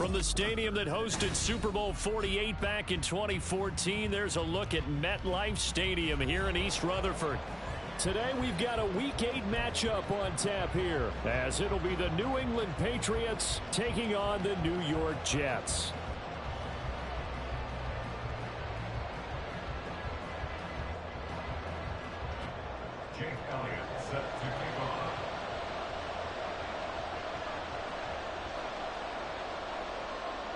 From the stadium that hosted Super Bowl 48 back in 2014, there's a look at MetLife Stadium here in East Rutherford. Today we've got a Week 8 matchup on tap here, as it'll be the New England Patriots taking on the New York Jets.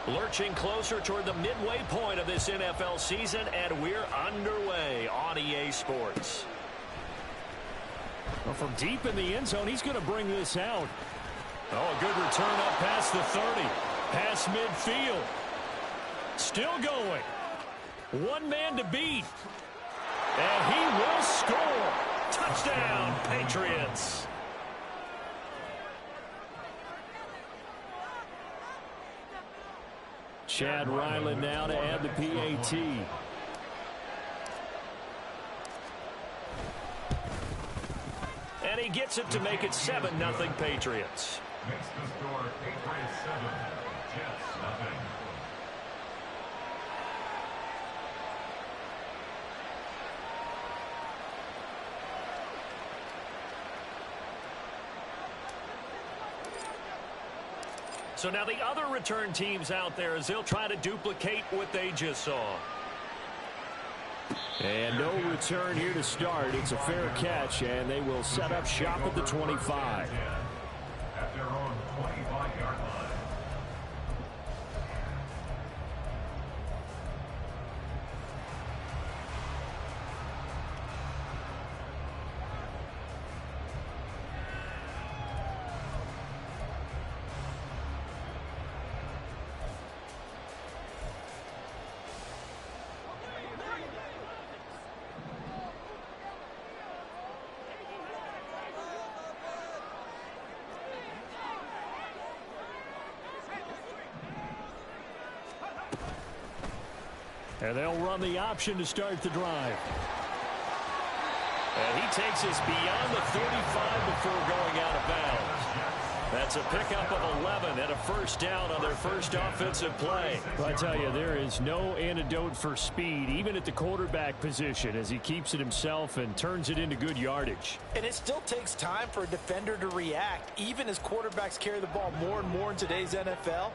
Lurching closer toward the midway point of this NFL season, and we're underway on EA Sports. Well, from deep in the end zone, he's going to bring this out. Oh, a good return up past the 30. Past midfield. Still going. One man to beat. And he will score. Touchdown, Patriots. Chad Ryland now to add the PAT. And he gets it to make it 7-0 Patriots. Makes the score Patriots 7, Jets nothing. So now the other return teams out there as they'll try to duplicate what they just saw. And no return here to start. It's a fair catch, and they will set up shop at the 25. At their own 25-yard line. And they'll run the option to start the drive. And he takes us beyond the 35 before going out of bounds. That's a pickup of 11 and a first down on their first offensive play. Well, I tell you, there is no antidote for speed, even at the quarterback position, as he keeps it himself and turns it into good yardage. And it still takes time for a defender to react, even as quarterbacks carry the ball more and more in today's NFL.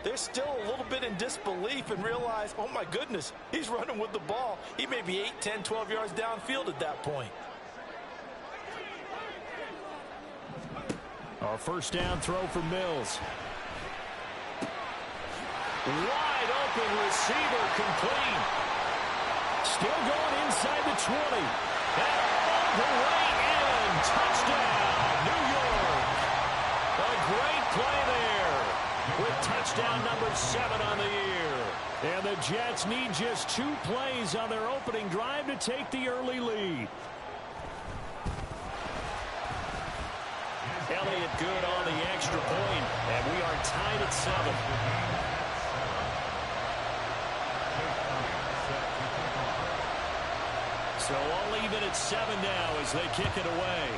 They're still a little bit in disbelief and realize, oh my goodness, he's running with the ball. He may be 8, 10, 12 yards downfield at that point. A first down throw for Mills. Wide open receiver complete. Still going inside the 20. And all the way in. Touchdown, New York. A great play there, with touchdown number 7 on the year. And the Jets need just 2 plays on their opening drive to take the early lead. Elliott good on the extra point, and we are tied at 7. So all even at 7 now as they kick it away.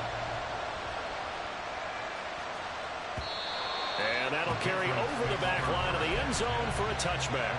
And that'll carry over the back line of the end zone for a touchback.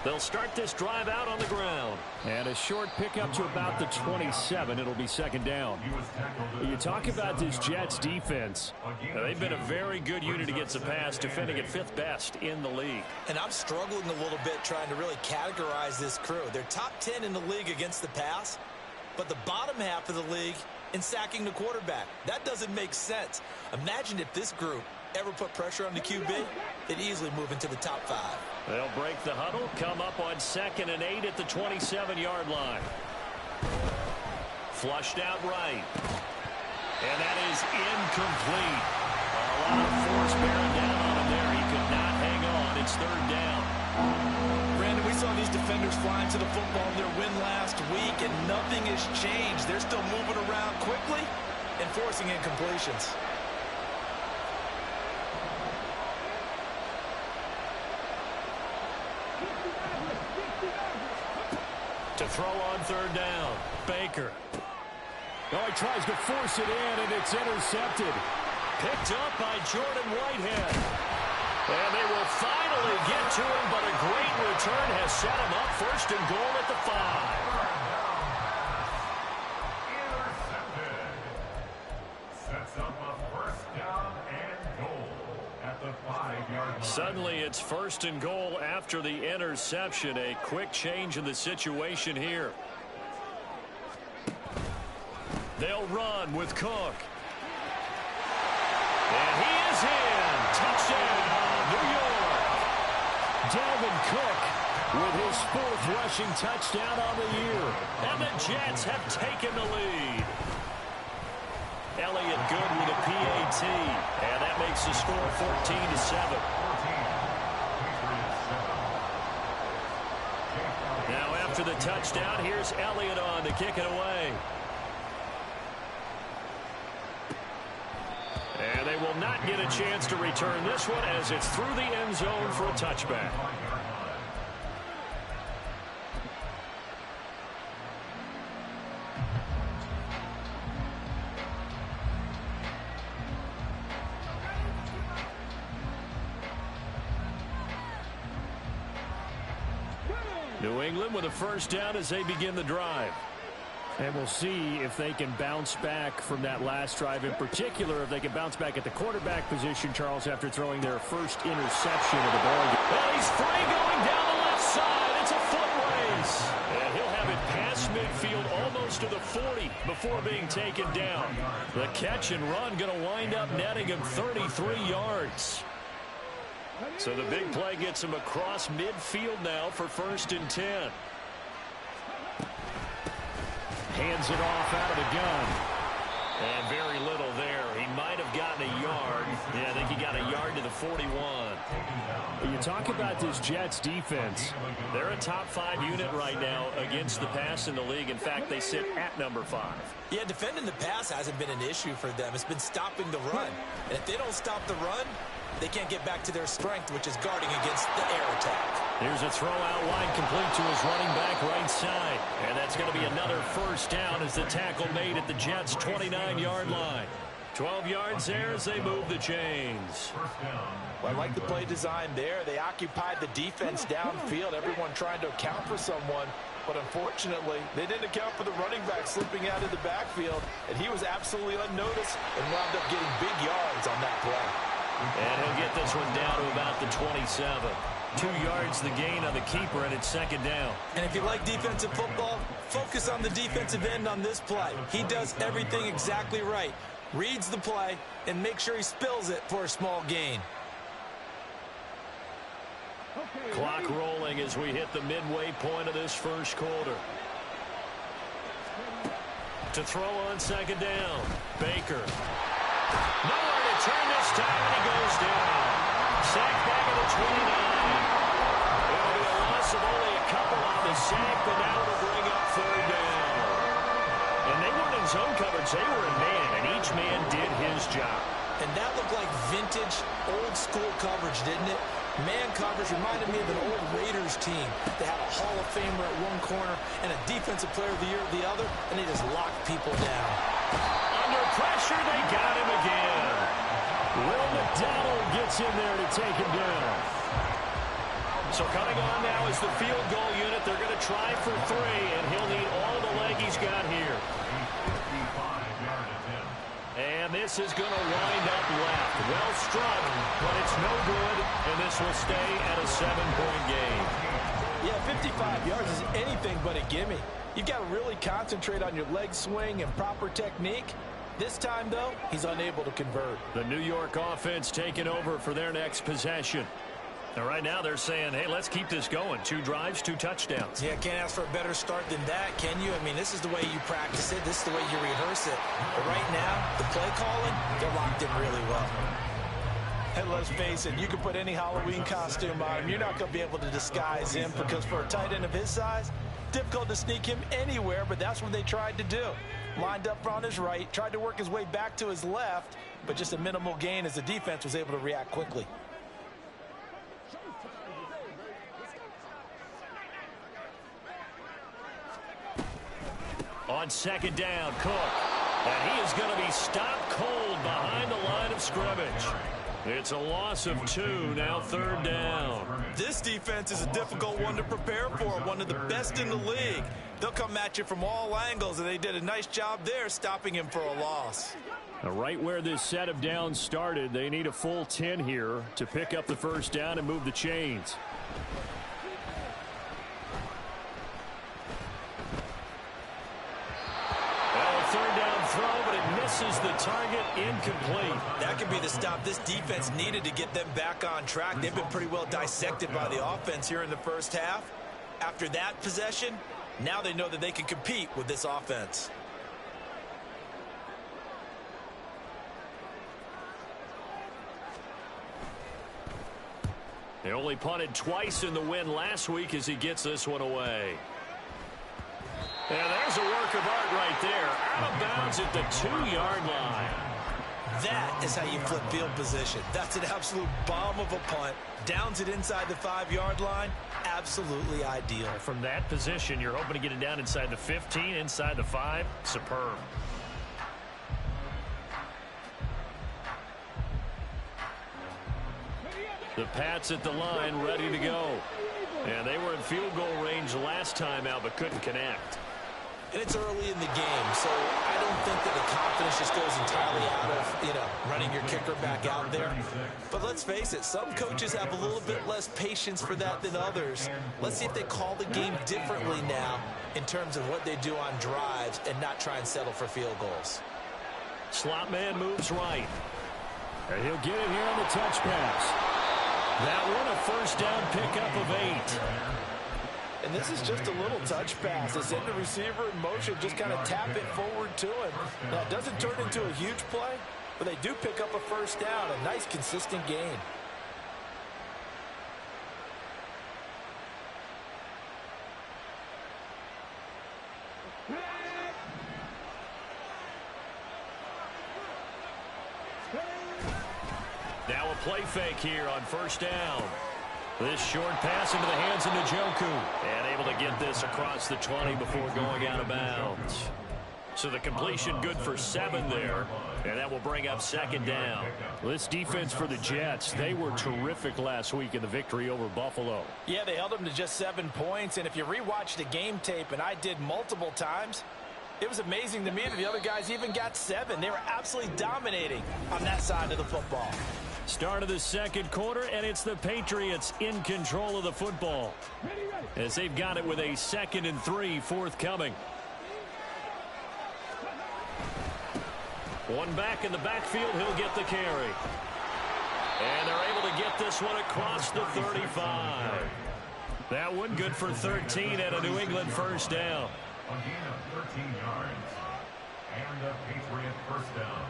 They'll start this drive out on the ground. And a short pickup to about the 27. It'll be second down. You talk about this Jets defense. They've been a very good unit against the pass, defending at 5th best in the league. And I'm struggling a little bit trying to really categorize this crew. They're top 10 in the league against the pass, but the bottom half of the league in sacking the quarterback. That doesn't make sense. Imagine if this group ever put pressure on the QB, they'd easily move into the top 5. They'll break the huddle, come up on 2nd and 8 at the 27-yard line. Flushed out right. And that is incomplete. A lot of force bearing down on him there. He could not hang on It's third down. Brandon, we saw these defenders flying to the football in their win last week, and nothing has changed. They're still moving around quickly and forcing incompletions. To throw on third down, Baker. Oh, he tries to force it in, and it's intercepted. Picked up by Jordan Whitehead. And they will finally get to him, but a great return has set him up first and goal at the 5. Intercepted. Sets up a first down and goal at the 5-yard line. Suddenly it's first and goal after the interception. A quick change in the situation here. They'll run with Cook. And he is in. Touchdown, New York. Dalvin Cook with his 4th rushing touchdown on the year. And the Jets have taken the lead. Elliott good with a PAT. And that makes the score 14-7. Now after the touchdown, here's Elliott on to kick it away. And they will not get a chance to return this one as it's through the end zone for a touchback. New England with a first down as they begin the drive. And we'll see if they can bounce back from that last drive, in particular if they can bounce back at the quarterback position, Charles, after throwing their first interception of the ball game. Well, he's free going down the left side. It's a foot race. And he'll have it past midfield almost to the 40 before being taken down. The catch and run going to wind up netting him 33 yards. So the big play gets him across midfield now for first and 10. Hands it off out of the gun. And very little there. He might have gotten a yard. Yeah, I think he got a yard to the 41. You talk about this Jets defense. They're a top 5 unit right now against the pass in the league. In fact, they sit at number 5. Yeah, defending the pass hasn't been an issue for them. It's been stopping the run. And if they don't stop the run, they can't get back to their strength, which is guarding against the air attack. Here's a throw out wide, complete to his running back right side. And that's going to be another first down as the tackle made at the Jets' 29-yard line. 12 yards there as they move the chains. Well, I like the play design there. They occupied the defense downfield, everyone trying to account for someone. But unfortunately, they didn't account for the running back slipping out of the backfield, and he was absolutely unnoticed and wound up getting big yards on that play. And he'll get this one down to about the 27. 2 yards the gain on the keeper, and it's second down. And if you like defensive football, focus on the defensive end on this play. He does everything exactly right. Reads the play and makes sure he spills it for a small gain. Clock rolling as we hit the midway point of this first quarter. To throw on second down, Baker. Nowhere to turn this time, and he goes down. Sacked back at the 29. It'll be a loss of only a couple on the sack, but now it'll bring up third down. And they weren't in zone coverage. They were in man, and each man did his job. And that looked like vintage, old-school coverage, didn't it? Man coverage reminded me of an old Raiders team. They had a Hall of Famer at one corner and a Defensive Player of the Year at the other, and they just locked people down. Under pressure, they got him again. Will McDonald gets in there to take him down. So coming on now is the field goal unit. They're going to try for 3, and he'll need all the leg he's got here. And this is going to wind up left. Well struck, but it's no good, and this will stay at a 7-point game. Yeah, 55 yards is anything but a gimme. You've got to really concentrate on your leg swing and proper technique. This time, though, he's unable to convert. The New York offense taking over for their next possession. And right now they're saying, hey, let's keep this going. 2 drives, 2 touchdowns. Yeah, can't ask for a better start than that, can you? I mean, this is the way you practice it. This is the way you rehearse it. But right now, the play calling, they're locked in really well. And let's face it, you can put any Halloween costume on him. You're not going to be able to disguise him because for a tight end of his size, difficult to sneak him anywhere, but that's what they tried to do. Lined up on his right, tried to work his way back to his left, but just a minimal gain as the defense was able to react quickly. On second down, Cook. And he is going to be stopped cold behind the line of scrimmage. It's a loss of 2, now third down. This defense is a difficult one to prepare for, one of the best in the league. They'll come at you from all angles, and they did a nice job there stopping him for a loss. Now, right where this set of downs started, they need a full 10 here to pick up the first down and move the chains. Third down throw, but it misses the target, incomplete. That could be the stop this defense needed to get them back on track. They've been pretty well dissected by the offense here in the first half. After that possession, now they know that they can compete with this offense. They only punted twice in the win last week as he gets this one away. And there's a work of art right there. Out of bounds at the 2-yard line. That is how you flip field position. That's an absolute bomb of a punt. Downs it inside the 5-yard line. Absolutely ideal. From that position, you're hoping to get it down inside the 15, inside the 5. Superb. The Pats at the line, ready to go. And they were in field goal range last time out, but couldn't connect. And it's early in the game, so I don't think that the confidence just goes entirely out of, running your kicker back out there. But let's face it, some coaches have a little bit less patience for that than others. Let's see if they call the game differently now in terms of what they do on drives and not try and settle for field goals. Slot man moves right. And he'll get it here on the touch pass. That one a first down pickup of 8. And this is just a little touch pass. They send the receiver in motion, just kind of tap it forward to him. Now, it doesn't turn into a huge play, but they do pick up a first down, a nice, consistent gain. Now a play fake here on first down. This short pass into the hands of Njoku. And able to get this across the 20 before going out of bounds. So the completion good for 7 there. And that will bring up second down. This defense for the Jets, they were terrific last week in the victory over Buffalo. Yeah, they held them to just 7 points. And if you rewatch the game tape, and I did multiple times, it was amazing to me that the other guys even got 7. They were absolutely dominating on that side of the football. Start of the second quarter, and it's the Patriots in control of the football as they've got it with a 2nd and 3 forthcoming. One back in the backfield, he'll get the carry. And they're able to get this one across the 35. That one good for 13 and a New England first down. A gain of 13 yards and a Patriot first down.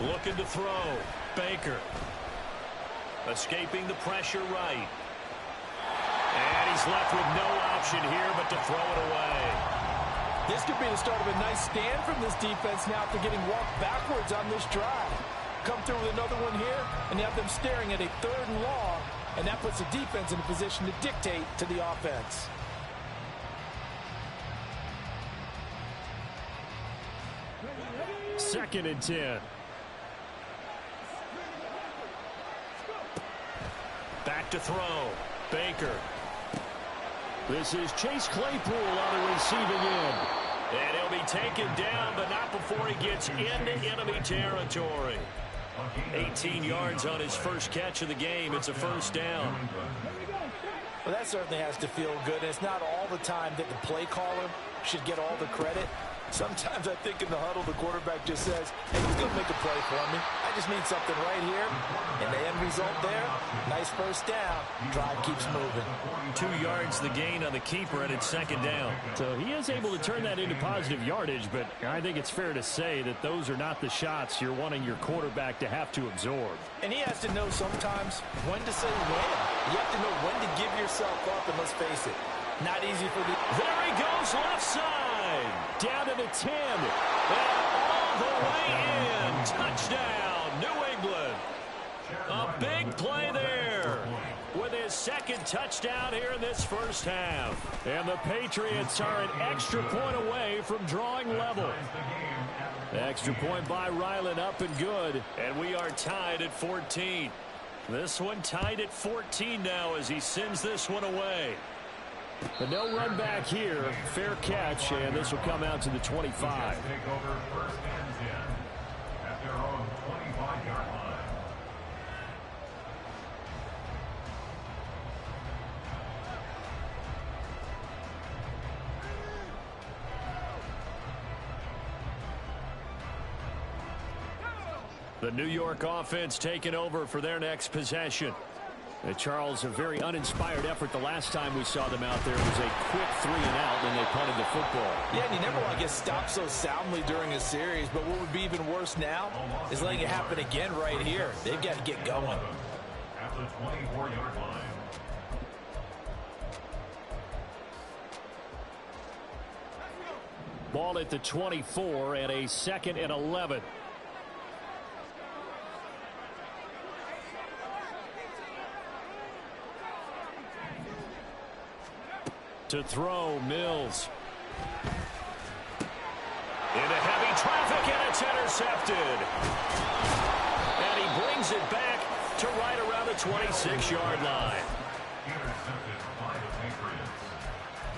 Looking to throw. Baker. Escaping the pressure right. And he's left with no option here but to throw it away. This could be the start of a nice stand from this defense now after getting walked backwards on this drive. Come through with another one here, and you have them staring at a 3rd and long, and that puts the defense in a position to dictate to the offense. Second and 10. Back to throw. Baker. This is Chase Claypool on the receiving end. And he'll be taken down, but not before he gets into enemy territory. 18 yards on his first catch of the game. It's a first down. Well, that certainly has to feel good. And it's not all the time that the play caller should get all the credit. Sometimes I think in the huddle, the quarterback just says, hey, he's going to make a play for me. I just need something right here. And the end result there, nice first down. Drive keeps moving. 2 yards the gain on the keeper, and it's second down. So he is able to turn that into positive yardage, but I think it's fair to say that those are not the shots you're wanting your quarterback to have to absorb. And he has to know sometimes when to say when. You have to know when to give yourself up, and let's face it, not easy for the... There he goes, left side. Down to the 10. And all the way in. Touchdown, New England. A big play there with his second touchdown here in this first half. And the Patriots are an extra point away from drawing level. The extra point by Ryland up and good. And we are tied at 14. This one tied at 14 now as he sends this one away. But no run back here. Fair catch, and this will come out to the 25. Take over first and 10 at their own 25-yard line. The New York offense taking over for their next possession. Charles, a very uninspired effort the last time we saw them out there. It was a quick 3 and out when they punted the football. Yeah, and you never want to get stopped so soundly during a series, but what would be even worse now is letting it happen again right here. They've got to get going. At the 24-yard line. Ball at the 24 and a 2nd and 11. To throw, Mills. Into heavy traffic, and it's intercepted. And he brings it back to right around the 26-yard line. Intercepted by the Patriots.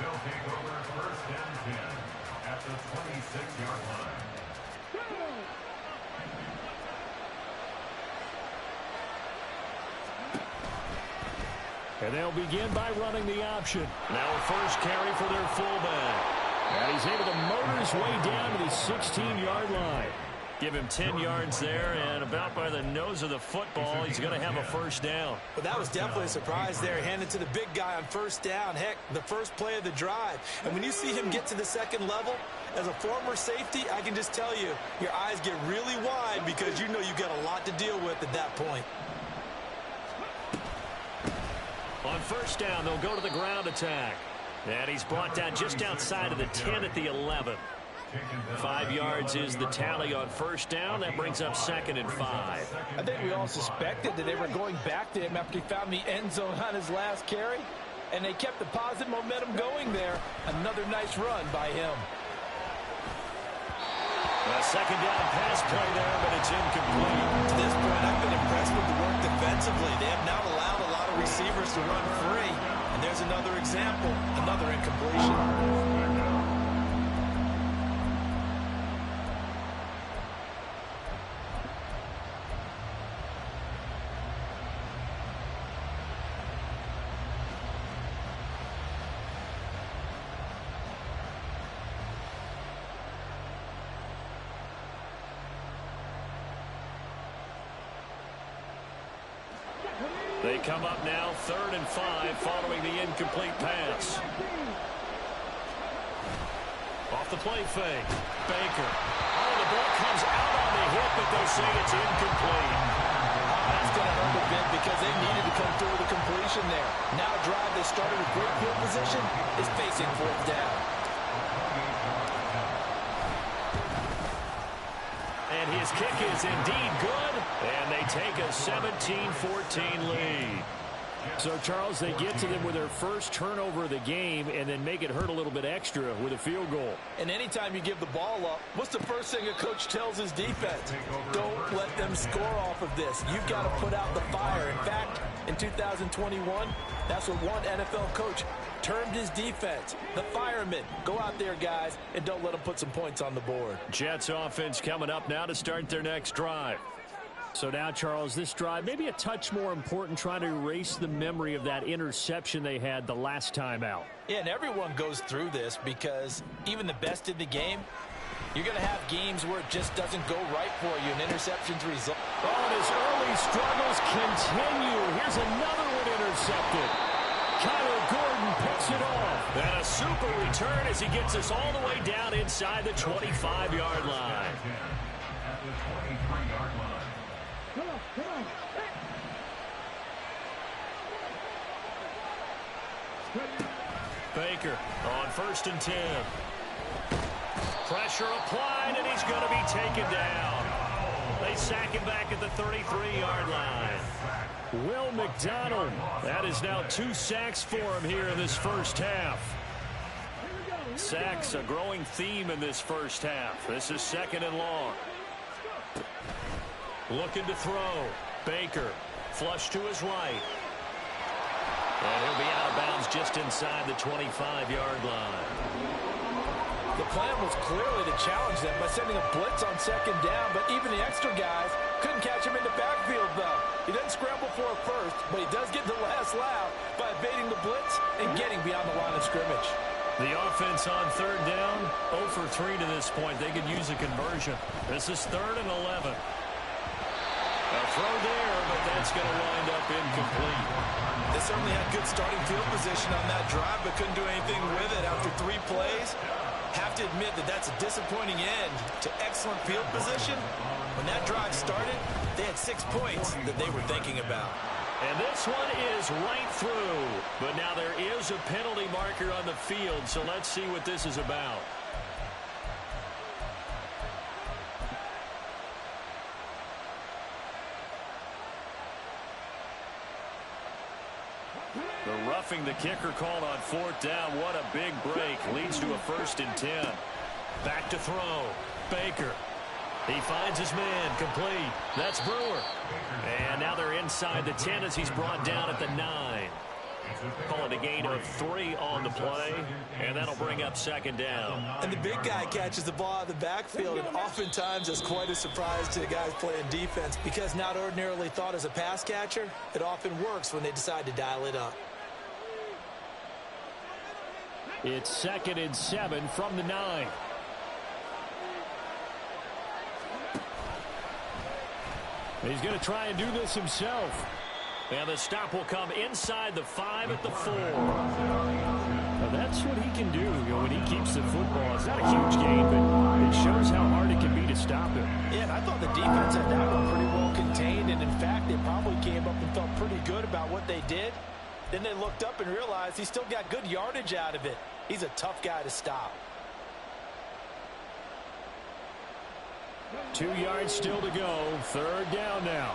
They'll take over first and 10 at the 26-yard line. And they'll begin by running the option. Now a first carry for their fullback. And he's able to motor his way down to the 16-yard line. Give him 10 yards there, and about by the nose of the football, he's going to have a first down. But that was definitely a surprise there, handed to the big guy on first down. Heck, the first play of the drive. And when you see him get to the second level, as a former safety, I can just tell you, your eyes get really wide because you know you've got a lot to deal with at that point. On first down, they'll go to the ground attack. And he's brought down just outside of the 10 at the 11. 5 yards is the tally on first down. That brings up 2nd and 5. I think we all suspected that they were going back to him after he found the end zone on his last carry. And they kept the positive momentum going there. Another nice run by him. A second down pass play there, but it's incomplete. To this point, I've been impressed with the work defensively. They have now allowed a lot of receivers to run free. And there's another example, another incompletion. They come up now 3rd and 5 following the incomplete pass. Off the play fake. Baker. Oh, the ball comes out on the hit, but they say it's incomplete. That's going to hurt a bit because they needed to come through with a completion there. Now a drive that started with great field position is facing 4th down. And his kick is indeed good, and they take a 17-14 lead. So, Charles, they get to them with their first turnover of the game and then make it hurt a little bit extra with a field goal. And anytime you give the ball up, what's the first thing a coach tells his defense? Don't let them score off of this. You've got to put out the fire. In fact, in 2021, that's what one NFL coach termed his defense. The firemen. Go out there, guys, and don't let them put some points on the board. Jets offense coming up now to start their next drive. So now, Charles, this drive maybe a touch more important, trying to erase the memory of that interception they had the last time out. Yeah, and everyone goes through this because even the best in the game, You're going to have games where it just doesn't go right for you, and interceptions result. Oh, and his early struggles continue. Here's another one intercepted. Kyler Gordon picks it off. And a super return as he gets us all the way down inside the 25-yard line. At the 23-yard line. Baker on 1st and 10. Pressure applied, and he's going to be taken down. They sack him back at the 33-yard line. Will McDonald, that is now 2 sacks for him here in this first half. Sacks, a growing theme in this first half. This is 2nd and long. Looking to throw. Baker, flush to his right. And he'll be out of bounds just inside the 25-yard line. The plan was clearly to challenge them by sending a blitz on 2nd down, but even the extra guys couldn't catch him in the backfield, though. He doesn't scramble for it first, but he does get the last laugh by evading the blitz and getting beyond the line of scrimmage. The offense on 3rd down, 0 for 3 to this point. They could use a conversion. This is 3rd and 11. A throw there, but that's going to wind up incomplete. They certainly had good starting field position on that drive, but couldn't do anything with it after 3 plays. Have to admit that that's a disappointing end to excellent field position. When that drive started, they had 6 points that they were thinking about. And this one is right through. But now there is a penalty marker on the field, so let's see what this is about. The roughing the kicker called on 4th down. What a big break. Leads to a 1st and 10. Back to throw. Baker. He finds his man. Complete. That's Brewer. And now they're inside the 10 as he's brought down at the 9. Calling a gain of 3 on the play, and that'll bring up 2nd down. And the big guy catches the ball out of the backfield, and oftentimes it's quite a surprise to the guys playing defense because not ordinarily thought as a pass catcher, it often works when they decide to dial it up. It's 2nd and 7 from the 9. He's going to try and do this himself. And the stop will come inside the 5 at the 4. Now that's what he can do, when he keeps the football. It's not a huge gain, but it shows how hard it can be to stop him. Yeah, and I thought the defense had that one pretty well contained, and in fact, they probably came up and felt pretty good about what they did. Then they looked up and realized he still got good yardage out of it. He's a tough guy to stop. 2 yards still to go. 3rd down now.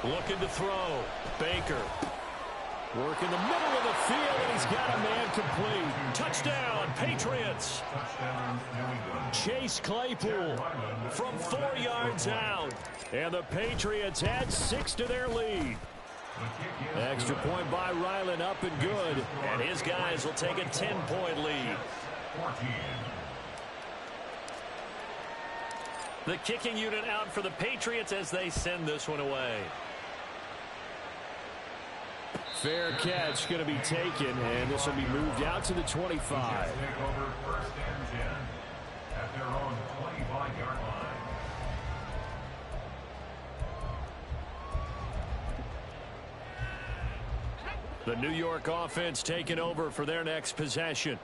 Looking to throw. Baker. Work in the middle of the field, and he's got a man complete. Touchdown, Patriots. Chase Claypool from 4 yards out. And the Patriots add 6 to their lead. Extra point by Ryland up and good. And his guys will take a 10-point lead. The kicking unit out for the Patriots as they send this one away. Fair catch going to be taken, and this will be moved out to the 25. Take over 1st and 10 at their own 25-yard line. The New York offense taking over for their next possession.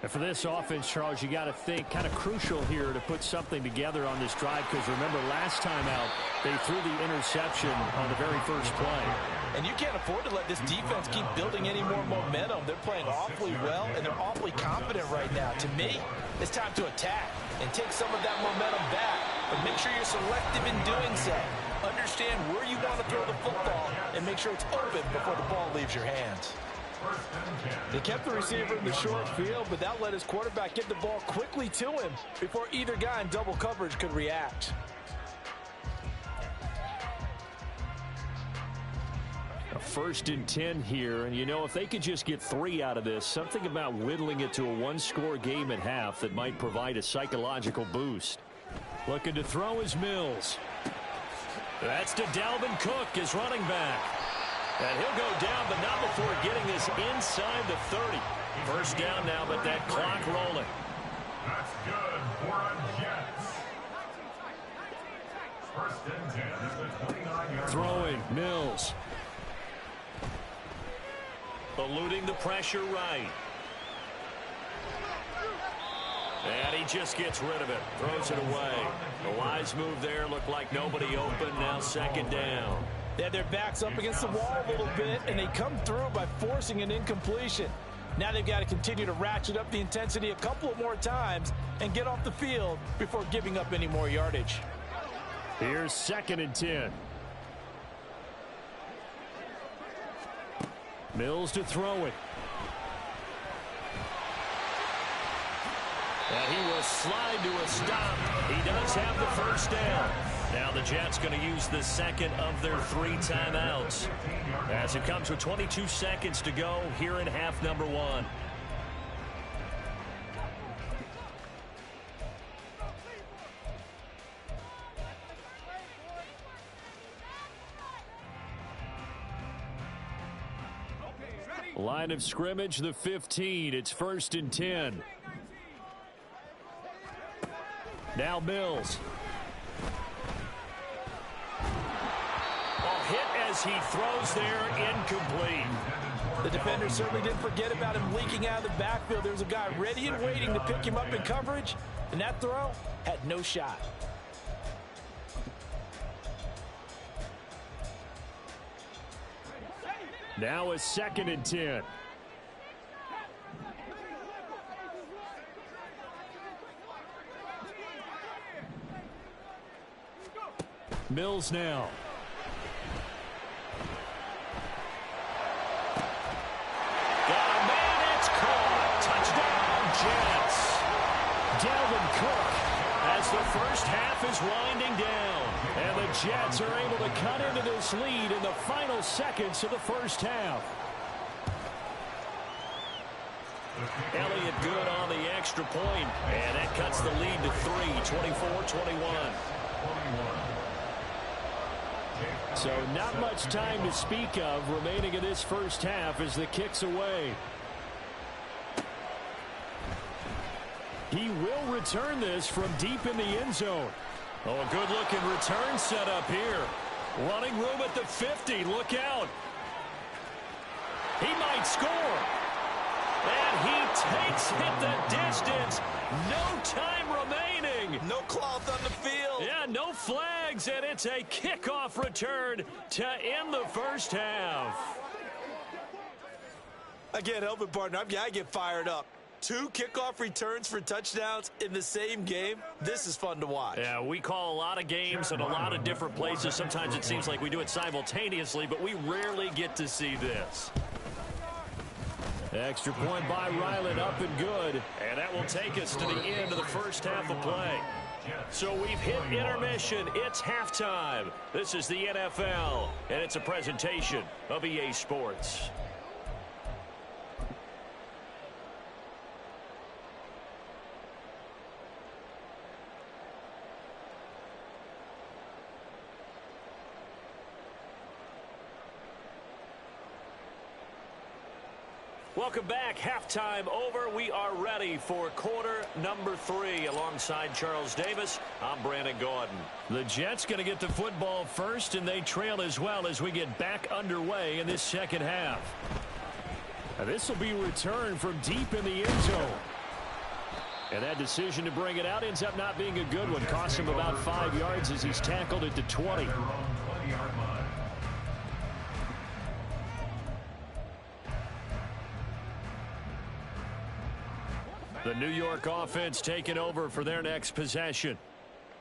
And for this offense, Charles, you got to think kind of crucial here to put something together on this drive because remember last time out they threw the interception on the very first play. And you can't afford to let this defense keep building any more momentum. They're playing awfully well, and they're awfully confident right now. To me, it's time to attack and take some of that momentum back. But make sure you're selective in doing so. Understand where you want to throw the football and make sure it's open before the ball leaves your hands. They kept the receiver in the short field, but that let his quarterback get the ball quickly to him before either guy in double coverage could react. A 1st and 10 here, and if they could just get 3 out of this, something about whittling it to a 1-score game at half that might provide a psychological boost. Looking to throw is Mills. That's to Dalvin Cook, his running back. And he'll go down, but not before getting this inside the 30. First down now, but that clock rolling. That's good for a Jets. First and 10 is the 29-yard Throwing, Mills. Eluding the pressure right. And he just gets rid of it. Throws it away. The wise move there. Looked like nobody open. Now second down. They had their backs up against the wall a little bit, and they come through by forcing an incompletion. Now they've got to continue to ratchet up the intensity a couple of more times and get off the field before giving up any more yardage. Here's second and 10. Mills to throw it. And he will slide to a stop. He does have the first down. Now the Jets going to use the second of their 3 timeouts, as it comes with 22 seconds to go here in half number 1. Line of scrimmage, the 15. It's first and 10. Now Mills. Hit as he throws there, incomplete. The defender certainly didn't forget about him leaking out of the backfield. There was a guy ready and waiting to pick him up in coverage, and that throw had no shot. Now a second and 10. Mills now. Dalvin Cook as the first half is winding down. And the Jets are able to cut into this lead in the final seconds of the first half. Elliott good on the extra point, and that cuts the lead to 3, 24-21. So not much time to speak of remaining in this first half as the kick's away. He will return this from deep in the end zone. Oh, a good-looking return set up here. Running room at the 50. Look out. He might score. And he takes it the distance. No time remaining. No cloth on the field. Yeah, no flags, and it's a kickoff return to end the first half. I can't help it, partner. I get fired up. 2 kickoff returns for touchdowns in the same game. This is fun to watch. Yeah, we call a lot of games in a lot of different places. Sometimes it seems like we do it simultaneously, but we rarely get to see this. Extra point by Ryland, up and good. And that will take us to the end of the first half of play. So we've hit intermission. It's halftime. This is the NFL, and it's a presentation of EA Sports. Welcome back. Halftime over. We are ready for quarter number 3. Alongside Charles Davis, I'm Brandon Gordon. The Jets going to get the football first, and they trail as well as we get back underway in this second half. Now, this will be returned from deep in the end zone. And that decision to bring it out ends up not being a good one. Cost him about 5 yards as he's tackled it to 20. The New York offense taking over for their next possession.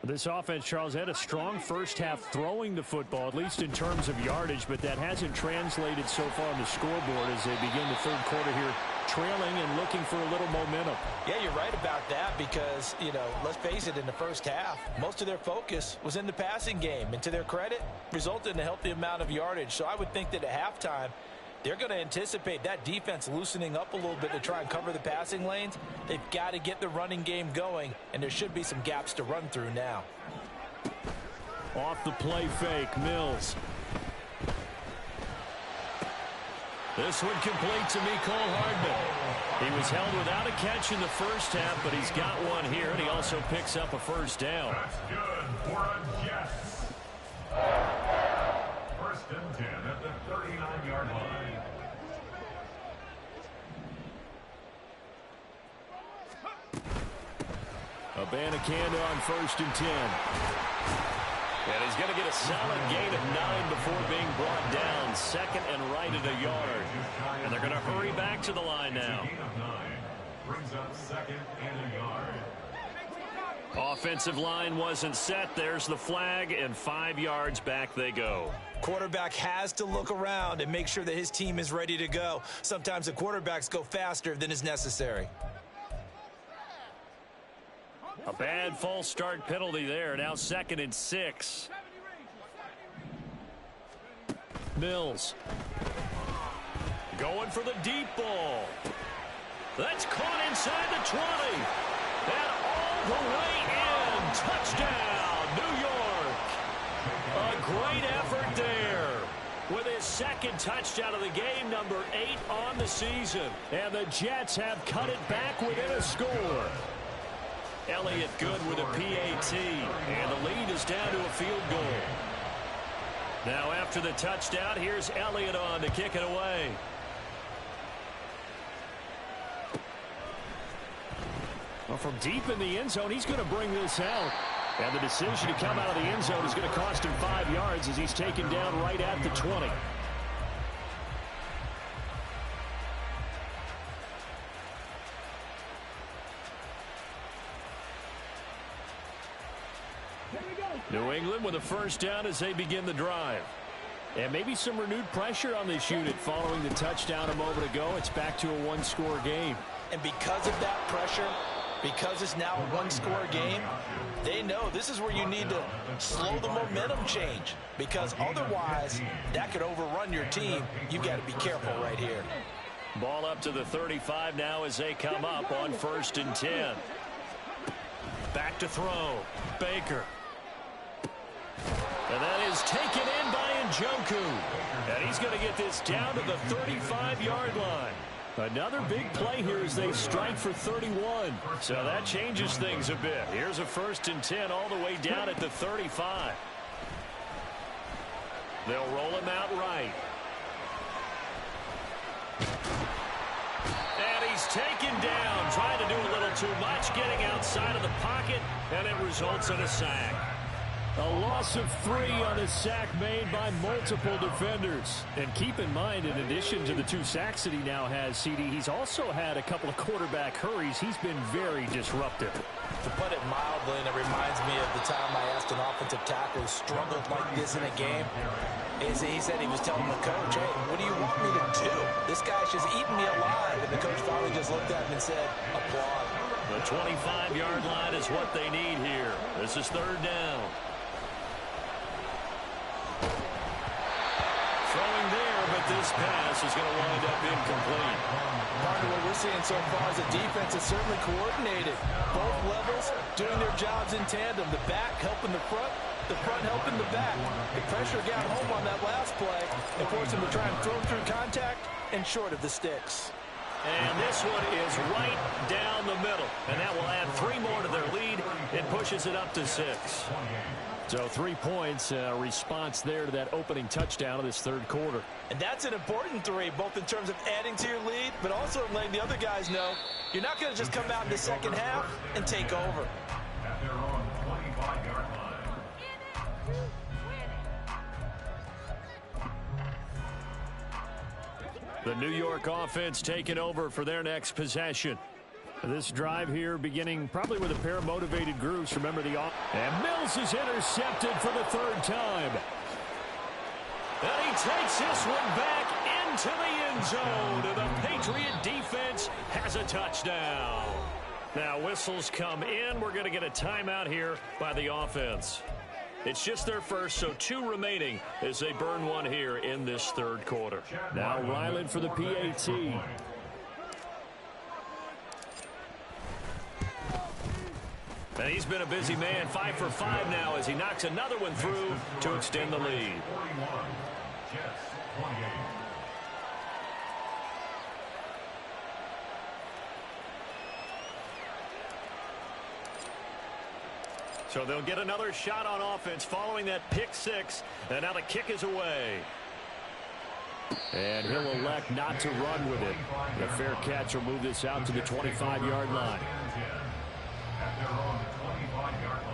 This offense, Charles, had a strong first half throwing the football, at least in terms of yardage, but that hasn't translated so far on the scoreboard as they begin the third quarter here, trailing and looking for a little momentum. Yeah, you're right about that because, let's face it, in the first half, most of their focus was in the passing game, and to their credit, resulted in a healthy amount of yardage. So I would think that at halftime, they're going to anticipate that defense loosening up a little bit to try and cover the passing lanes. They've got to get the running game going, and there should be some gaps to run through now. Off the play fake, Mills. This one complete to Mecole Hardman. He was held without a catch in the first half, but he's got one here, and he also picks up a first down. That's good for a Jets. First and 10 at the 39-yard line. Abanikanda on first and 10. And he's going to get a solid gain of 9 before being brought down. Second and right at a yard. And they're going to hurry back to the line now. Gain of 9 brings up second and a yard. Offensive line wasn't set. There's the flag, and 5 yards back they go. Quarterback has to look around and make sure that his team is ready to go. Sometimes the quarterbacks go faster than is necessary. A bad false start penalty there. Now second and 6. Mills. Going for the deep ball. That's caught inside the 20. And all the way in. Touchdown, New York. A great effort there. With his second touchdown of the game, number 8 on the season. And the Jets have cut it back within a score. Elliott good with a PAT, and the lead is down to a field goal. Now after the touchdown, here's Elliott on to kick it away. Well, from deep in the end zone, he's going to bring this out. And the decision to come out of the end zone is going to cost him 5 yards as he's taken down right at the 20. New England with a first down as they begin the drive. And maybe some renewed pressure on this unit following the touchdown a moment ago. It's back to a one-score game. And because of that pressure, because it's now a one-score game, they know this is where you need to slow the momentum change. Because otherwise, that could overrun your team. You've got to be careful right here. Ball up to the 35 now as they come up on first and 10. Back to throw. Baker. And that is taken in by Njoku. And he's going to get this down to the 35-yard line. Another big play here as they strike for 31. So that changes things a bit. Here's a first and 10 all the way down at the 35. They'll roll him out right. And he's taken down, trying to do a little too much, getting outside of the pocket, and it results in a sack. A loss of 3 on a sack made by multiple defenders. And keep in mind, in addition to the 2 sacks that he now has, CD, he's also had a couple of quarterback hurries. He's been very disruptive. To put it mildly, and it reminds me of the time I asked an offensive tackle who struggled like this in a game, is he said he was telling the coach, hey, what do you want me to do? This guy's just eating me alive. And the coach finally just looked at him and said, applaud. The 25-yard line is what they need here. This is third down. Throwing there, but this pass is going to wind up incomplete. Part of what we're seeing so far is the defense is certainly coordinated. Both levels doing their jobs in tandem. The back helping the front helping the back. The pressure got home on that last play and forced him to try and throw through contact and short of the sticks. And this one is right down the middle. And that will add 3 more to their lead. It pushes it up to 6. So 3 points, response there to that opening touchdown of this third quarter. And that's an important 3, both in terms of adding to your lead, but also letting the other guys know you're not going to just come out in the second half and take over. At their own 25-yard line. The New York offense taking over for their next possession. This drive here beginning probably with a pair of motivated groups. Remember the off. And Mills is intercepted for the 3rd time. And he takes this one back into the end zone. And the Patriot defense has a touchdown. Now whistles come in. We're going to get a timeout here by the offense. It's just their first, so 2 remaining as they burn one here in this third quarter. Now Ryland for the PAT. And he's been a busy man, 5 for 5 now as he knocks another one through to extend the lead. So they'll get another shot on offense following that pick six. And now the kick is away. And he'll elect not to run with it. A fair catch will move this out to the 25-yard line. At their own 25-yard line.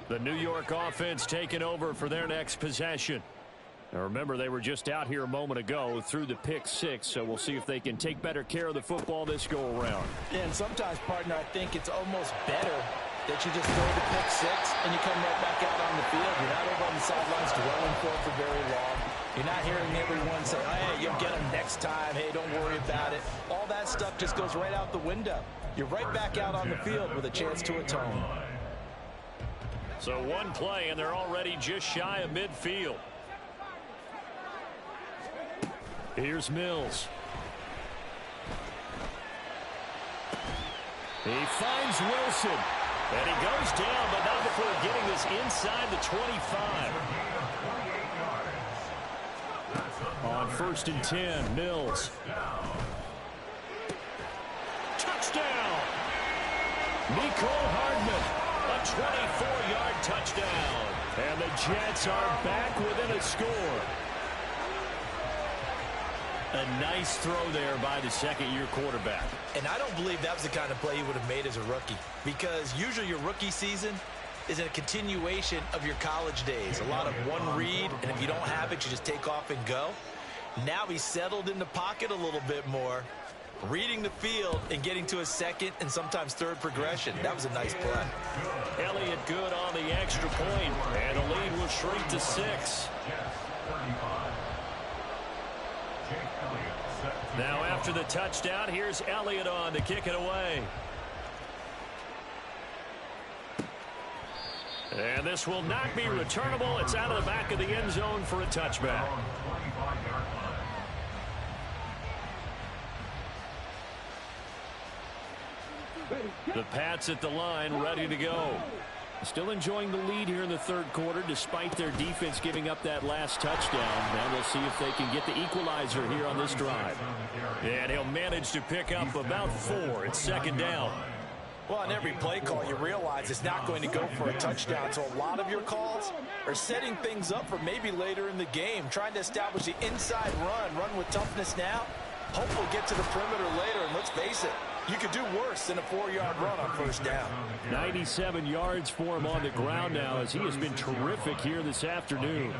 The New York offense taking over for their next possession. Now remember, they were just out here a moment ago through the pick six, so we'll see if they can take better care of the football this go-around. Yeah, and sometimes, partner, I think it's almost better that you just throw the pick six and you come right back out on the field. You're not over on the sidelines dwelling for very long. You're not hearing everyone say, hey, you'll get them next time. Hey, don't worry about it. All that stuff just goes right out the window. You're right back out on the field with a chance to atone. So one play, and they're already just shy of midfield. Here's Mills. He finds Wilson. And he goes down, but not before getting this inside the 25. On 1st and 10, Mills. Touchdown! Nico Hardman. A 24-yard touchdown. And the Jets are back within a score. A nice throw there by the second-year quarterback. And I don't believe that was the kind of play he would have made as a rookie, because usually your rookie season is a continuation of your college days. A lot of one read, and if you don't have it, you just take off and go. Now he's settled in the pocket a little bit more, reading the field and getting to a second and sometimes third progression. That was a nice play. Elliott good on the extra point, and the lead will shrink to 6. Now after the touchdown, here's Elliott on to kick it away. And this will not be returnable. It's out of the back of the end zone for a touchback. The Pats at the line, ready to go. Still enjoying the lead here in the third quarter, despite their defense giving up that last touchdown. Now we'll see if they can get the equalizer here on this drive. And he'll manage to pick up about 4. It's 2nd down. Well, on every play call, you realize it's not going to go for a touchdown. So a lot of your calls are setting things up for maybe later in the game, trying to establish the inside run with toughness now. Hope we'll get to the perimeter later, and let's face it, you could do worse than a 4-yard run on 1st down. 97 yards for him on the ground now, as he has been terrific here this afternoon.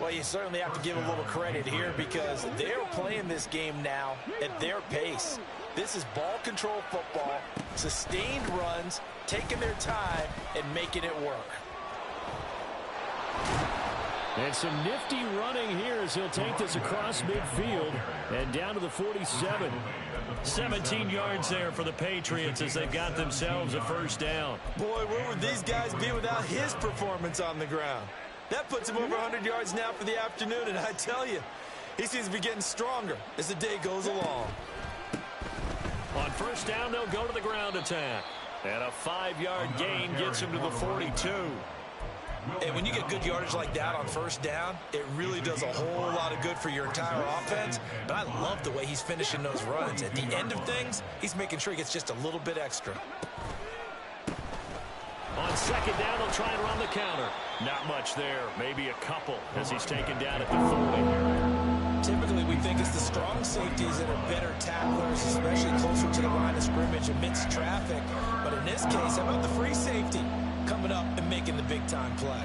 Well, you certainly have to give a little credit here, because they're playing this game now at their pace. This is ball control football, sustained runs, taking their time and making it work. And some nifty running here as he'll take this across midfield and down to the 47. 17 yards there for the Patriots as they've got themselves a 1st down. Boy, where would these guys be without his performance on the ground? That puts him over 100 yards now for the afternoon, and I tell you, he seems to be getting stronger as the day goes along. On 1st down, they'll go to the ground attack. And a 5-yard gain gets him to the 42. And when you get good yardage like that on 1st down, it really does a whole lot of good for your entire offense. But I love the way he's finishing those runs. At the end of things, he's making sure he gets just a little bit extra. On 2nd down, they'll try and run the counter. Not much there, maybe a couple, as he's taken down at the 40. Typically, we think it's the strong safeties that are better tacklers, especially closer to the line of scrimmage amidst traffic. But in this case, how about the free safety coming up and making the big-time play?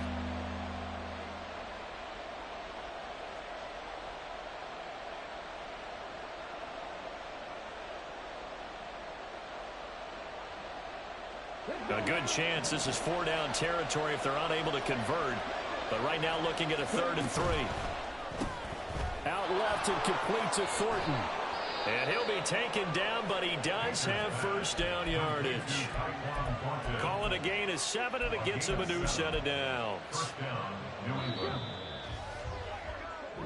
A good chance this is 4-down territory if they're unable to convert. But right now looking at a 3rd and 3. Out left and complete to Thornton. And he'll be taken down, but he does have 1st down yardage. Call it a gain of 7, and it gets him a new set of downs.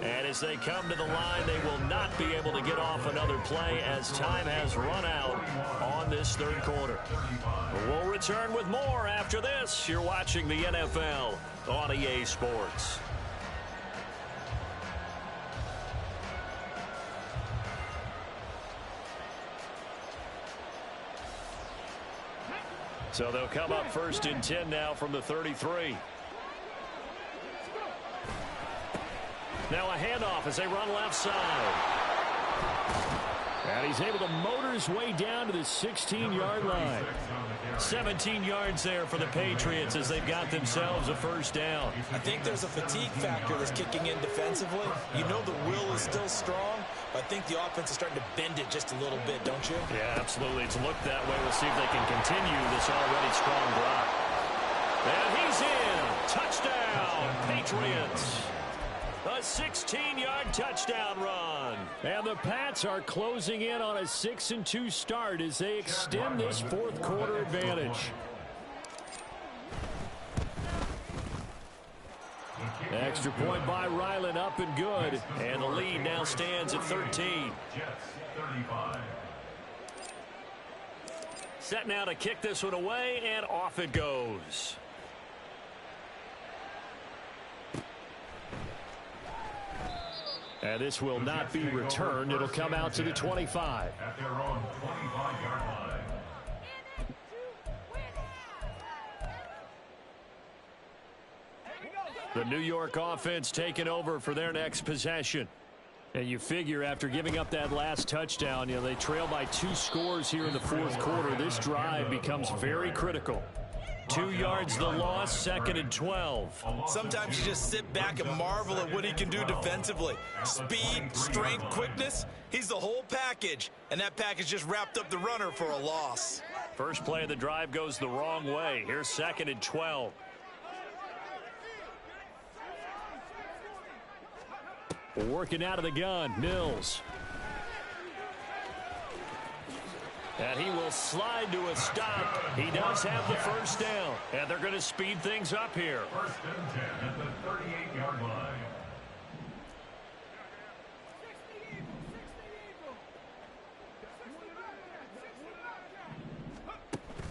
And as they come to the line, they will not be able to get off another play as time has run out on this 3rd quarter. We'll return with more after this. You're watching the NFL on EA Sports. So they'll come up 1st and 10 now from the 33. Now a handoff as they run left side. And he's able to motor his way down to the 16-yard line. 17 yards there for the Patriots as they've got themselves a 1st down. I think there's a fatigue factor that's kicking in defensively. You know the will is still strong, but I think the offense is starting to bend it just a little bit, don't you? Yeah, absolutely. It's looked that way. We'll see if they can continue this already strong block. And he's in. Touchdown, Patriots. A 16-yard touchdown run. And the Pats are closing in on a 6-2 start as they extend this 4th quarter advantage. Extra point by Ryland, up and good. And the lead now stands at 13. Set now to kick this one away, and off it goes. And this will not be returned. It'll come out to the 25. At their own 25-yard line. The New York offense taking over for their next possession. And you figure after giving up that last touchdown, they trail by 2 scores here in the 4th quarter. This drive becomes very critical. 2 yards the loss, 2nd and 12. Sometimes you just sit back and marvel at what he can do defensively. Speed, strength, quickness, he's the whole package. And that package just wrapped up the runner for a loss. First play of the drive goes the wrong way. Here's 2nd and 12. Working out of the gun, Mills. And he will slide to a stop. He does have the 1st down. And they're going to speed things up here. 1st and 10 at the 38-yard line.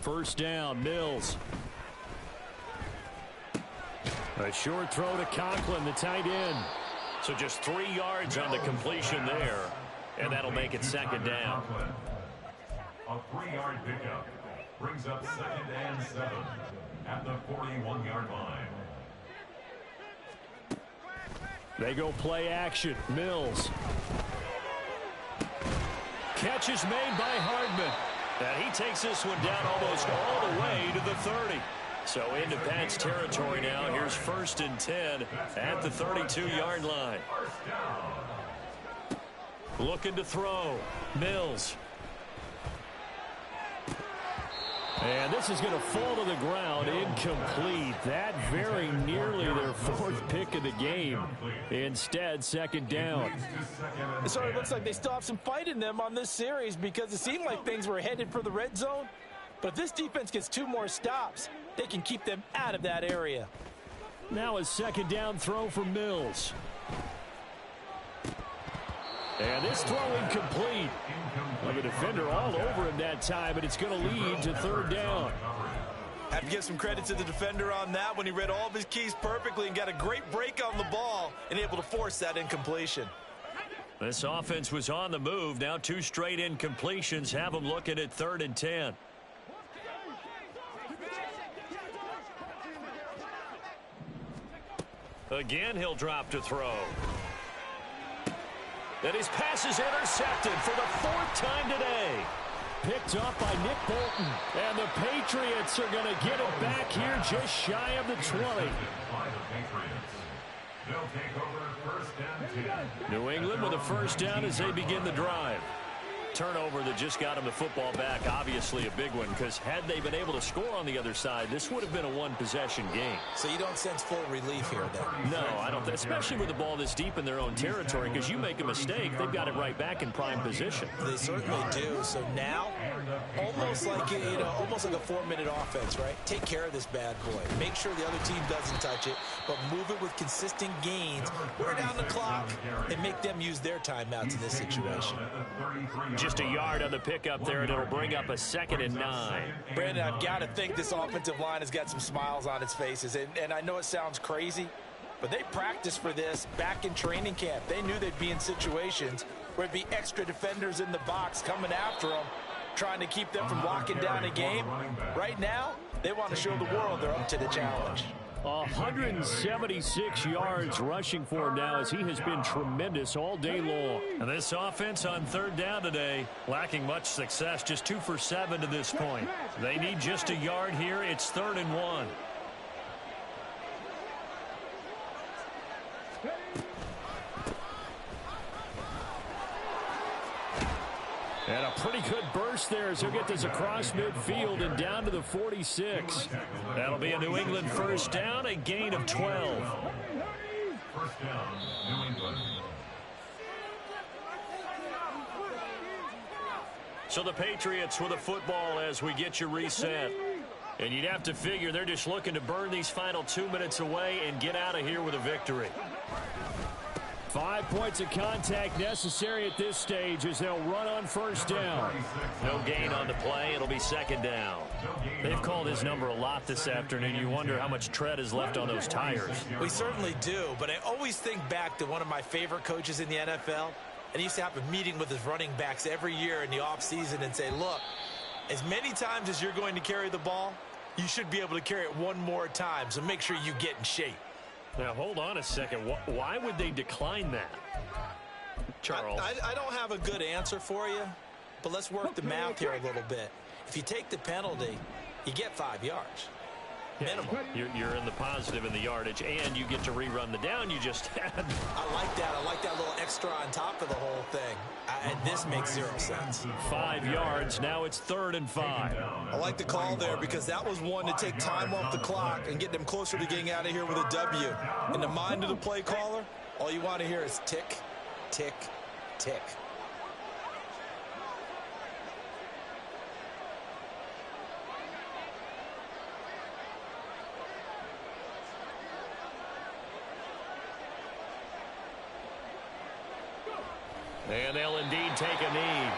First down, Mills. A short throw to Conklin, the tight end. So just 3 yards on the completion there. And that'll make it 2nd down. A 3-yard pickup brings up 2nd and 7 at the 41-yard line. They go play action. Mills. Catch is made by Hardman. And he takes this one down almost all the way to the 30. So into Pats territory now. Here's 1st and 10 at the 32-yard line. Looking to throw. Mills. And this is going to fall to the ground, incomplete. That very nearly their 4th pick of the game. Instead, 2nd down. So it looks like they still have some fight in them on this series because it seemed like things were headed for the red zone. But if this defense gets 2 more stops, they can keep them out of that area. Now a 2nd down throw for Mills. And this throw incomplete. Well, the defender all over him that time, but it's going to lead to 3rd down. Have to give some credit to the defender on that when he read all of his keys perfectly and got a great break on the ball and able to force that incompletion. This offense was on the move. Now 2 straight incompletions have them looking at 3rd and 10. Again, he'll drop to throw. And his pass is intercepted for the 4th time today. Picked up by Nick Bolton. And the Patriots are going to get it back here just shy of the 20. They'll take over 1st and 10. New England with a 1st down as they begin the drive. Turnover that just got him the football back, obviously a big one, because had they been able to score on the other side, this would have been a 1-possession game. So you don't sense full relief here, then? No, I don't, especially with the ball this deep in their own territory, because you make a mistake, they've got it right back in prime position. They certainly do. So now, almost like almost like a 4-minute offense, right? Take care of this bad boy. Make sure the other team doesn't touch it, but move it with consistent gains. Wear down the clock and make them use their timeouts in this situation. Just a yard on the pickup there, and it'll bring up a 2nd and 9. Brandon, I've got to think this offensive line has got some smiles on its faces, and I know it sounds crazy, but they practiced for this back in training camp. They knew they'd be in situations where it'd be extra defenders in the box coming after them, trying to keep them from locking down a game. Right now, they want to show the world they're up to the challenge. 176 yards rushing for him now as he has been tremendous all day long. And this offense on third down today, lacking much success, just 2 for 7 to this point. They need just a yard here. It's 3rd and 1. And a pretty good burst there as he'll get this across midfield and down to the 46. That'll be a New England first down, a gain of 12. First down, New England. So the Patriots with a football as we get you reset. And you'd have to figure they're just looking to burn these final 2 minutes away and get out of here with a victory. 5 points of contact necessary at this stage as they'll run on first down. No gain on the play. It'll be 2nd down. They've called his number a lot this afternoon. You wonder how much tread is left on those tires. We certainly do, but I always think back to one of my favorite coaches in the NFL. And he used to have a meeting with his running backs every year in the offseason and say, look, as many times as you're going to carry the ball, you should be able to carry it one more time, so make sure you get in shape. Now, hold on a second. Why would they decline that? Charles. I don't have a good answer for you, but let's work the math here a little bit. If you take the penalty, you get 5 yards. Minimum. You're in the positive in the yardage, and you get to rerun the down you just had. I like that. I like that little extra on top of the whole thing. And this makes 0 sense. 5 yards. Now it's 3rd and 5. I like the call there because that was one to take time off the clock and get them closer to getting out of here with a W. In the mind of the play caller, all you want to hear is tick, tick, tick. And they'll indeed take a knee.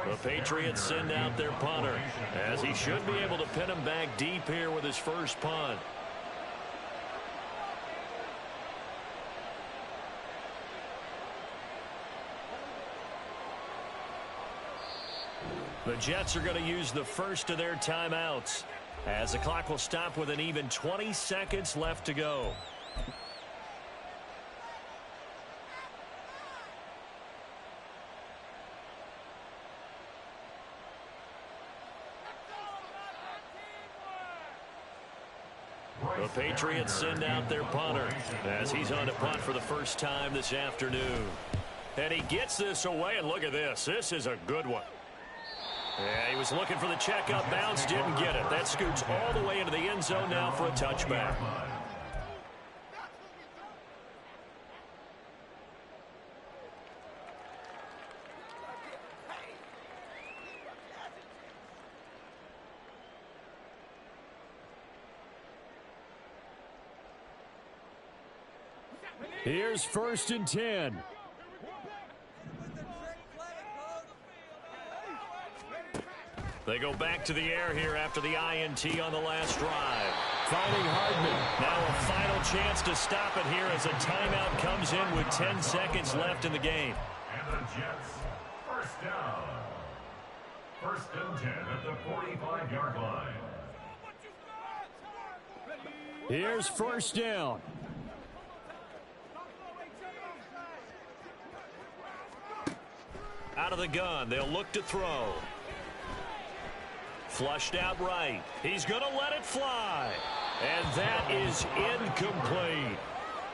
The Patriots send out their punter, as he should be able to pin him back deep here with his first punt. The Jets are going to use the first of their timeouts, as the clock will stop with an even 20 seconds left to go. The Patriots send out their punter, as he's on to punt for the first time this afternoon. And he gets this away, and look at this. This is a good one. Yeah, he was looking for the checkup bounce, didn't get it. That scoots all the way into the end zone now for a touchback. Here's 1st and 10. They go back to the air here after the INT on the last drive. Finding Hardman. Now a final chance to stop it here as a timeout comes in with 10 seconds left in the game. And the Jets, first down. 1st and 10 at the 45-yard line. Here's 1st down. Out of the gun, they'll look to throw. Flushed out right. He's going to let it fly. And that is incomplete.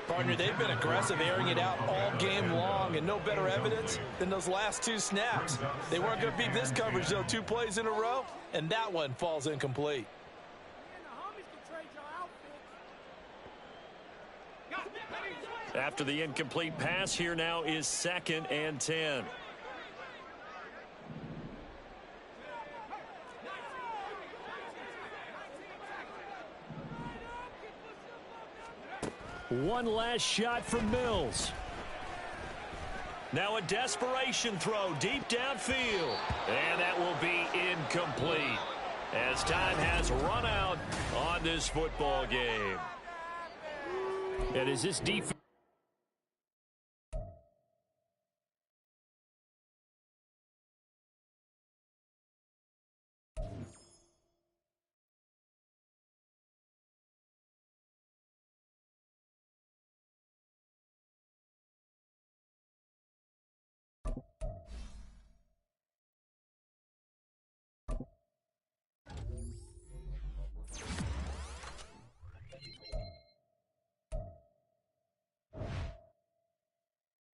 Partner, they've been aggressive, airing it out all game long, and no better evidence than those last 2 snaps. They weren't going to beat this coverage, though, 2 plays in a row, and that one falls incomplete. After the incomplete pass, here now is 2nd and 10. One last shot from Mills. Now a desperation throw deep downfield. And that will be incomplete. as time has run out on this football game. And as this defense